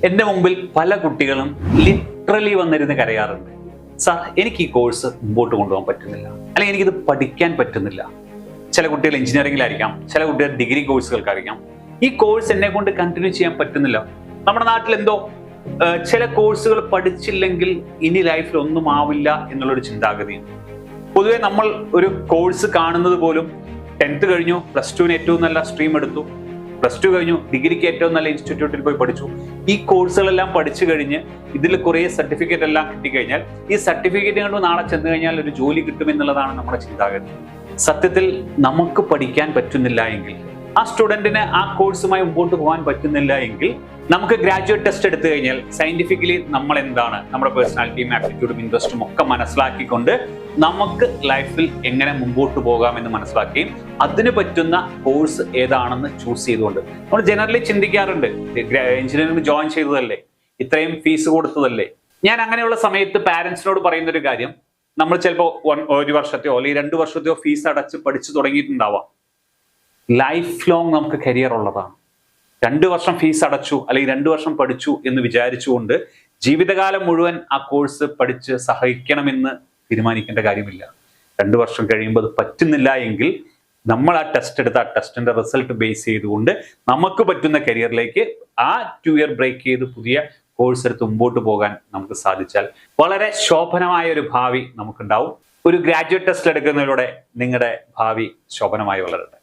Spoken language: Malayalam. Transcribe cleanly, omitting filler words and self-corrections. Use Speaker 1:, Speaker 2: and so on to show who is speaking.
Speaker 1: എൻ്റെ മുമ്പിൽ പല കുട്ടികളും ലിറ്ററലി വന്നിരുന്ന് കരയാറുണ്ട്. സാർ, എനിക്ക് ഈ കോഴ്സ് മുമ്പോട്ട് കൊണ്ടുപോകാൻ പറ്റുന്നില്ല, അല്ലെങ്കിൽ എനിക്കിത് പഠിക്കാൻ പറ്റുന്നില്ല. ചില കുട്ടികൾ എഞ്ചിനീയറിംഗിലായിരിക്കാം, ചില കുട്ടികൾ ഡിഗ്രി കോഴ്സുകൾക്കായിരിക്കാം. ഈ കോഴ്സ് എന്നെ കൊണ്ട് കണ്ടിന്യൂ ചെയ്യാൻ പറ്റുന്നില്ല. നമ്മുടെ നാട്ടിൽ എന്തോ ചില കോഴ്സുകൾ പഠിച്ചില്ലെങ്കിൽ ഇനി ലൈഫിൽ ഒന്നും ആവില്ല എന്നുള്ളൊരു ചിന്താഗതിയുണ്ട്. പൊതുവെ നമ്മൾ ഒരു കോഴ്സ് കാണുന്നത് പോലും 10th കഴിഞ്ഞു, +2 ഏറ്റവും നല്ല സ്ട്രീം എടുത്തു, +2 കഴിഞ്ഞു, ഡിഗ്രിക്ക് ഏറ്റവും നല്ല ഇൻസ്റ്റിറ്റ്യൂട്ടിൽ പോയി പഠിച്ചു. ഈ കോഴ്സുകളെല്ലാം പഠിച്ചു കഴിഞ്ഞ് ഇതിൽ കുറേ സർട്ടിഫിക്കറ്റ് എല്ലാം കിട്ടിക്കഴിഞ്ഞാൽ ഈ സർട്ടിഫിക്കറ്റ് കൊണ്ട് നാളെ ചെന്ന് കഴിഞ്ഞാൽ ഒരു ജോലി കിട്ടുമെന്നുള്ളതാണ് നമ്മുടെ ചിന്താഗതി. സത്യത്തിൽ നമുക്ക് പഠിക്കാൻ പറ്റുന്നില്ല എങ്കിൽ, ആ സ്റ്റുഡന്റിന് ആ കോഴ്സുമായി മുമ്പോട്ട് പോകാൻ പറ്റുന്നില്ല എങ്കിൽ, നമുക്ക് ഗ്രാജുവേറ്റ് ടെസ്റ്റ് എടുത്തു കഴിഞ്ഞാൽ സയന്റിഫിക്കലി നമ്മൾ എന്താണ്, നമ്മുടെ പേഴ്സണാലിറ്റിയും ആപ്റ്റിറ്റ്യൂഡും ഇൻട്രസ്റ്റും ഒക്കെ മനസ്സിലാക്കിക്കൊണ്ട് നമുക്ക് ലൈഫിൽ എങ്ങനെ മുമ്പോട്ട് പോകാമെന്ന് മനസ്സിലാക്കുകയും അതിന് പറ്റുന്ന കോഴ്സ് ഏതാണെന്ന് ചൂസ് ചെയ്തുകൊണ്ട് നമ്മൾ ജനറലി ചിന്തിക്കാറുണ്ട്, എഞ്ചിനീയറിംഗ് ജോയിൻ ചെയ്തതല്ലേ, ഇത്രയും ഫീസ് കൊടുത്തതല്ലേ. ഞാൻ അങ്ങനെയുള്ള സമയത്ത് പാരന്റ്സിനോട് പറയുന്ന ഒരു കാര്യം, നമ്മൾ ചിലപ്പോൾ 1 വർഷത്തെയോ അല്ലെങ്കിൽ 2 വർഷത്തെയോ ഫീസ് അടച്ച് പഠിച്ചു തുടങ്ങിയിട്ടുണ്ടാവാം. ലൈഫ് ലോങ് നമുക്ക് കരിയർ ഉള്ളതാണ്. 2 വർഷം ഫീസ് അടച്ചു അല്ലെങ്കിൽ 2 വർഷം പഠിച്ചു എന്ന് വിചാരിച്ചുകൊണ്ട് ജീവിതകാലം മുഴുവൻ ആ കോഴ്സ് പഠിച്ച് സഹിക്കണമെന്ന് തീരുമാനിക്കേണ്ട കാര്യമില്ല. 2 വർഷം കഴിയുമ്പോൾ അത് പറ്റുന്നില്ല എങ്കിൽ നമ്മൾ ആ ടെസ്റ്റ് എടുത്ത് ആ ടെസ്റ്റിന്റെ റിസൾട്ട് ബേസ് ചെയ്തുകൊണ്ട് നമുക്ക് പറ്റുന്ന കരിയറിലേക്ക് ആ 2 ഇയർ ബ്രേക്ക് ചെയ്ത് പുതിയ കോഴ്സ് എടുത്ത് മുമ്പോട്ട് പോകാൻ നമുക്ക് സാധിച്ചാൽ വളരെ ശോഭനമായ ഒരു ഭാവി നമുക്കുണ്ടാവും. ഒരു ഗ്രാജുവേറ്റ് ടെസ്റ്റ് എടുക്കുന്നതിലൂടെ നിങ്ങളുടെ ഭാവി ശോഭനമായി വളരട്ടെ.